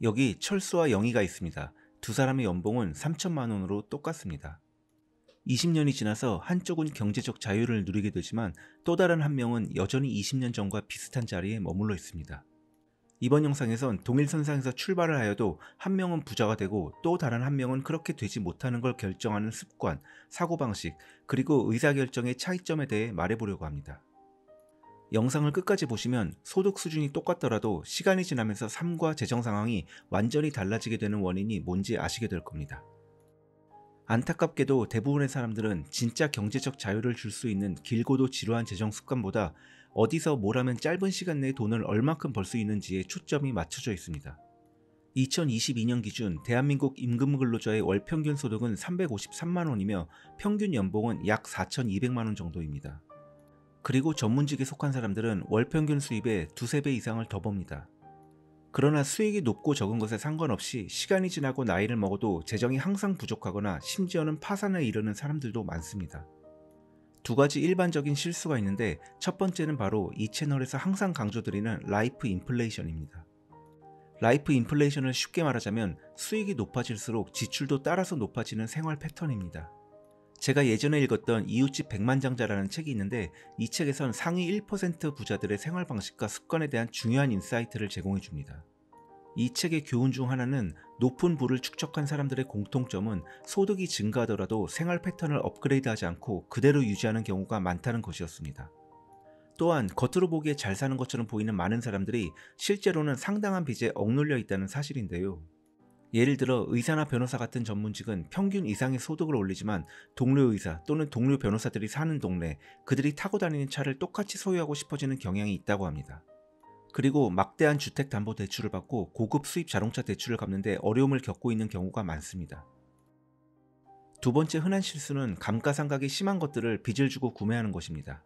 여기 철수와 영희가 있습니다. 두 사람의 연봉은 3천만 원으로 똑같습니다. 20년이 지나서 한쪽은 경제적 자유를 누리게 되지만 또 다른 한 명은 여전히 20년 전과 비슷한 자리에 머물러 있습니다. 이번 영상에선 동일선상에서 출발을 하여도 한 명은 부자가 되고 또 다른 한 명은 그렇게 되지 못하는 걸 결정하는 습관, 사고방식, 그리고 의사결정의 차이점에 대해 말해보려고 합니다. 영상을 끝까지 보시면 소득 수준이 똑같더라도 시간이 지나면서 삶과 재정 상황이 완전히 달라지게 되는 원인이 뭔지 아시게 될 겁니다. 안타깝게도 대부분의 사람들은 진짜 경제적 자유를 줄 수 있는 길고도 지루한 재정 습관보다 어디서 뭘 하면 짧은 시간 내에 돈을 얼마큼 벌 수 있는지에 초점이 맞춰져 있습니다. 2022년 기준 대한민국 임금근로자의 월 평균 소득은 353만 원이며 평균 연봉은 약 4,200만 원 정도입니다. 그리고 전문직에 속한 사람들은 월 평균 수입의 두세 배 이상을 더 법니다. 그러나 수익이 높고 적은 것에 상관없이 시간이 지나고 나이를 먹어도 재정이 항상 부족하거나 심지어는 파산에 이르는 사람들도 많습니다. 두 가지 일반적인 실수가 있는데 첫 번째는 바로 이 채널에서 항상 강조드리는 라이프 인플레이션입니다. 라이프 인플레이션을 쉽게 말하자면 수익이 높아질수록 지출도 따라서 높아지는 생활 패턴입니다. 제가 예전에 읽었던 이웃집 백만장자라는 책이 있는데 이 책에선 상위 1% 부자들의 생활 방식과 습관에 대한 중요한 인사이트를 제공해 줍니다. 이 책의 교훈 중 하나는 높은 부를 축적한 사람들의 공통점은 소득이 증가하더라도 생활 패턴을 업그레이드하지 않고 그대로 유지하는 경우가 많다는 것이었습니다. 또한 겉으로 보기에 잘 사는 것처럼 보이는 많은 사람들이 실제로는 상당한 빚에 억눌려 있다는 사실인데요. 예를 들어 의사나 변호사 같은 전문직은 평균 이상의 소득을 올리지만 동료 의사 또는 동료 변호사들이 사는 동네, 그들이 타고 다니는 차를 똑같이 소유하고 싶어지는 경향이 있다고 합니다. 그리고 막대한 주택담보대출을 받고 고급 수입 자동차 대출을 갚는데 어려움을 겪고 있는 경우가 많습니다. 두 번째 흔한 실수는 감가상각이 심한 것들을 빚을 주고 구매하는 것입니다.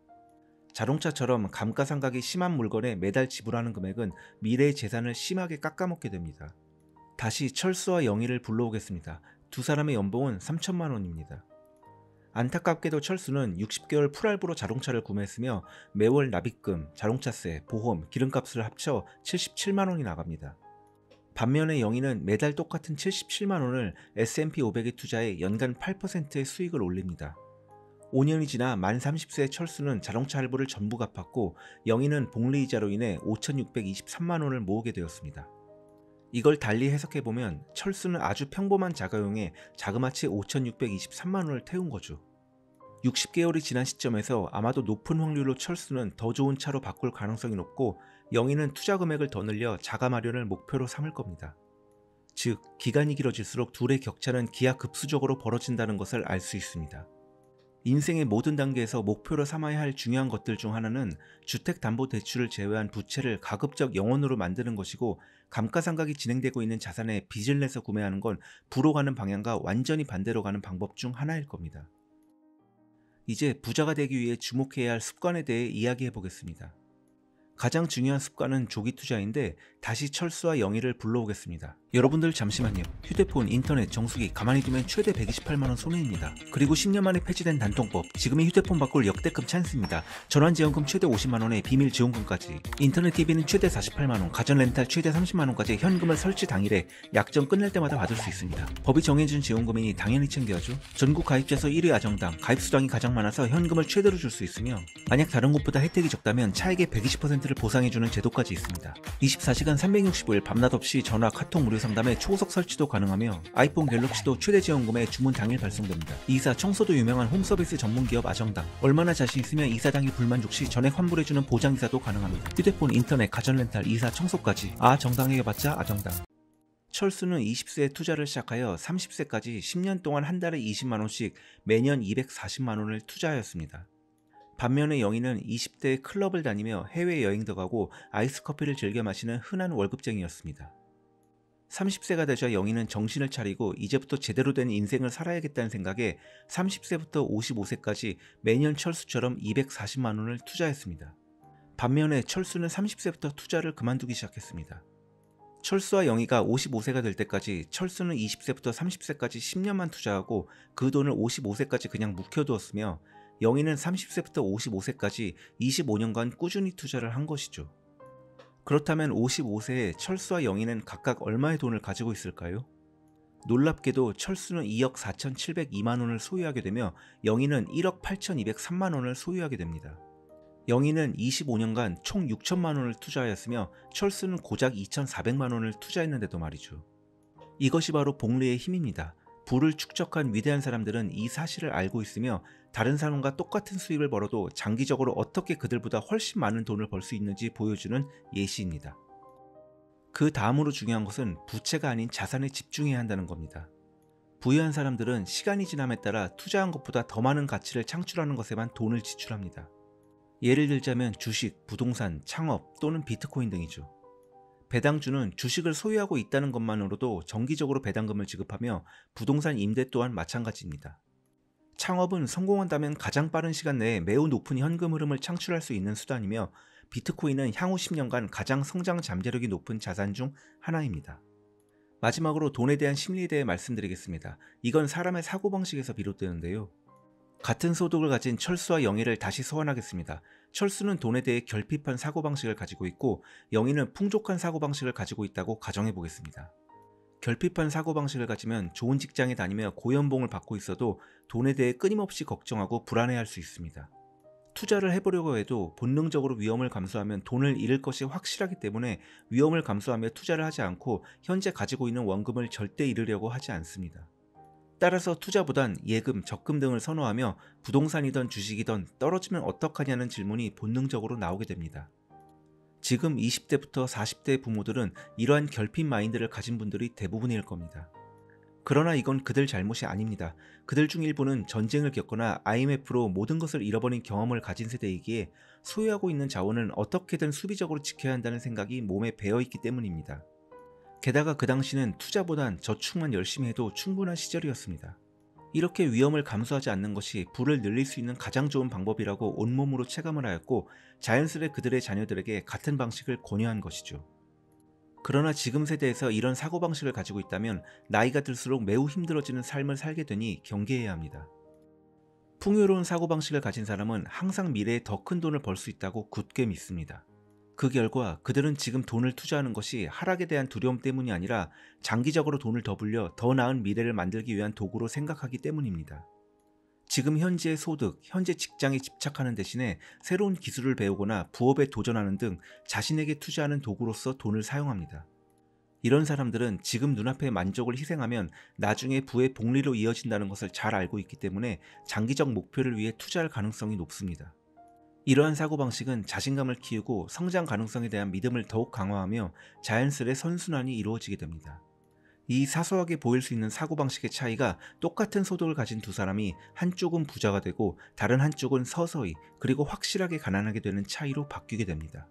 자동차처럼 감가상각이 심한 물건에 매달 지불하는 금액은 미래의 재산을 심하게 깎아먹게 됩니다. 다시 철수와 영희를 불러오겠습니다. 두 사람의 연봉은 3천만 원입니다. 안타깝게도 철수는 60개월 풀할부로 자동차를 구매했으며 매월 납입금, 자동차세, 보험, 기름값을 합쳐 77만 원이 나갑니다. 반면에 영희는 매달 똑같은 77만 원을 S&P 500에 투자해 연간 8%의 수익을 올립니다. 5년이 지나 만 30세의 철수는 자동차 할부를 전부 갚았고 영희는 복리이자로 인해 5,623만 원을 모으게 되었습니다. 이걸 달리 해석해보면 철수는 아주 평범한 자가용에 자그마치 5,623만 원을 태운 거죠. 60개월이 지난 시점에서 아마도 높은 확률로 철수는 더 좋은 차로 바꿀 가능성이 높고 영희는 투자 금액을 더 늘려 자가 마련을 목표로 삼을 겁니다. 즉, 기간이 길어질수록 둘의 격차는 기하급수적으로 벌어진다는 것을 알 수 있습니다. 인생의 모든 단계에서 목표로 삼아야 할 중요한 것들 중 하나는 주택담보대출을 제외한 부채를 가급적 0원으로 만드는 것이고 감가상각이 진행되고 있는 자산에 빚을 내서 구매하는 건 부로 가는 방향과 완전히 반대로 가는 방법 중 하나일 겁니다. 이제 부자가 되기 위해 주목해야 할 습관에 대해 이야기해 보겠습니다. 가장 중요한 습관은 조기 투자인데 다시 철수와 영희를 불러오겠습니다. 여러분들 잠시만요. 휴대폰, 인터넷, 정수기 가만히 두면 최대 128만원 손해입니다. 그리고 10년 만에 폐지된 단통법, 지금이 휴대폰 바꿀 역대급 찬스입니다. 전환지원금 최대 50만원에 비밀 지원금까지, 인터넷 TV는 최대 48만원, 가전 렌탈 최대 30만원까지 현금을 설치 당일에 약정 끝날 때마다 받을 수 있습니다. 법이 정해준 지원금이니 당연히 챙겨야죠. 전국 가입자수 1위 아정당, 가입수당이 가장 많아서 현금을 최대로 줄 수 있으며 만약 다른 곳보다 혜택이 적다면 차액의 120%를 보상해주는 제도까지 있습니다. 24시간 365일 밤낮 없이 전화, 카톡 무료 상담에 초고속 설치도 가능하며 아이폰 갤럭시도 최대 지원금에 주문 당일 발송됩니다. 이사, 청소도 유명한 홈서비스 전문기업 아정당, 얼마나 자신 있으면 이사당이 불만족 시 전액 환불해주는 보장이사도 가능합니다. 휴대폰, 인터넷, 가전 렌탈, 이사, 청소까지 아정당에게 받자 아정당. 철수는 20세에 투자를 시작하여 30세까지 10년 동안 한 달에 20만원씩 매년 240만원을 투자하였습니다. 반면에 영희는 20대에 클럽을 다니며 해외여행도 가고 아이스커피를 즐겨 마시는 흔한 월급쟁이였습니다. 30세가 되자 영희는 정신을 차리고 이제부터 제대로 된 인생을 살아야겠다는 생각에 30세부터 55세까지 매년 철수처럼 240만원을 투자했습니다. 반면에 철수는 30세부터 투자를 그만두기 시작했습니다. 철수와 영희가 55세가 될 때까지 철수는 20세부터 30세까지 10년만 투자하고 그 돈을 55세까지 그냥 묵혀두었으며 영희는 30세부터 55세까지 25년간 꾸준히 투자를 한 것이죠. 그렇다면 55세의 철수와 영희는 각각 얼마의 돈을 가지고 있을까요? 놀랍게도 철수는 2억 4,702만 원을 소유하게 되며 영희는 1억 8,203만 원을 소유하게 됩니다. 영희는 25년간 총 6천만 원을 투자하였으며 철수는 고작 2,400만 원을 투자했는데도 말이죠. 이것이 바로 복리의 힘입니다. 부를 축적한 위대한 사람들은 이 사실을 알고 있으며 다른 사람과 똑같은 수입을 벌어도 장기적으로 어떻게 그들보다 훨씬 많은 돈을 벌 수 있는지 보여주는 예시입니다. 그 다음으로 중요한 것은 부채가 아닌 자산에 집중해야 한다는 겁니다. 부유한 사람들은 시간이 지남에 따라 투자한 것보다 더 많은 가치를 창출하는 것에만 돈을 지출합니다. 예를 들자면 주식, 부동산, 창업 또는 비트코인 등이죠. 배당주는 주식을 소유하고 있다는 것만으로도 정기적으로 배당금을 지급하며 부동산 임대 또한 마찬가지입니다. 창업은 성공한다면 가장 빠른 시간 내에 매우 높은 현금 흐름을 창출할 수 있는 수단이며 비트코인은 향후 10년간 가장 성장 잠재력이 높은 자산 중 하나입니다. 마지막으로 돈에 대한 심리에 대해 말씀드리겠습니다. 이건 사람의 사고방식에서 비롯되는데요. 같은 소득을 가진 철수와 영희를 다시 소환하겠습니다. 철수는 돈에 대해 결핍한 사고방식을 가지고 있고 영희는 풍족한 사고방식을 가지고 있다고 가정해 보겠습니다. 결핍한 사고방식을 가지면 좋은 직장에 다니며 고연봉을 받고 있어도 돈에 대해 끊임없이 걱정하고 불안해할 수 있습니다. 투자를 해보려고 해도 본능적으로 위험을 감수하면 돈을 잃을 것이 확실하기 때문에 위험을 감수하며 투자를 하지 않고 현재 가지고 있는 원금을 절대 잃으려고 하지 않습니다. 따라서 투자보단 예금, 적금 등을 선호하며 부동산이든 주식이든 떨어지면 어떡하냐는 질문이 본능적으로 나오게 됩니다. 지금 20대부터 40대의 부모들은 이러한 결핍 마인드를 가진 분들이 대부분일 겁니다. 그러나 이건 그들 잘못이 아닙니다. 그들 중 일부는 전쟁을 겪거나 IMF로 모든 것을 잃어버린 경험을 가진 세대이기에 소유하고 있는 자원은 어떻게든 수비적으로 지켜야 한다는 생각이 몸에 배어있기 때문입니다. 게다가 그 당시는 투자보단 저축만 열심히 해도 충분한 시절이었습니다. 이렇게 위험을 감수하지 않는 것이 부를 늘릴 수 있는 가장 좋은 방법이라고 온몸으로 체감을 하였고 자연스레 그들의 자녀들에게 같은 방식을 권유한 것이죠. 그러나 지금 세대에서 이런 사고방식을 가지고 있다면 나이가 들수록 매우 힘들어지는 삶을 살게 되니 경계해야 합니다. 풍요로운 사고방식을 가진 사람은 항상 미래에 더 큰 돈을 벌 수 있다고 굳게 믿습니다. 그 결과 그들은 지금 돈을 투자하는 것이 하락에 대한 두려움 때문이 아니라 장기적으로 돈을 더 불려 더 나은 미래를 만들기 위한 도구로 생각하기 때문입니다. 지금 현재의 소득, 현재 직장에 집착하는 대신에 새로운 기술을 배우거나 부업에 도전하는 등 자신에게 투자하는 도구로서 돈을 사용합니다. 이런 사람들은 지금 눈앞의 만족을 희생하면 나중에 부의 복리로 이어진다는 것을 잘 알고 있기 때문에 장기적 목표를 위해 투자할 가능성이 높습니다. 이러한 사고방식은 자신감을 키우고 성장 가능성에 대한 믿음을 더욱 강화하며 자연스레 선순환이 이루어지게 됩니다. 이 사소하게 보일 수 있는 사고방식의 차이가 똑같은 소득을 가진 두 사람이 한쪽은 부자가 되고 다른 한쪽은 서서히 그리고 확실하게 가난하게 되는 차이로 바뀌게 됩니다.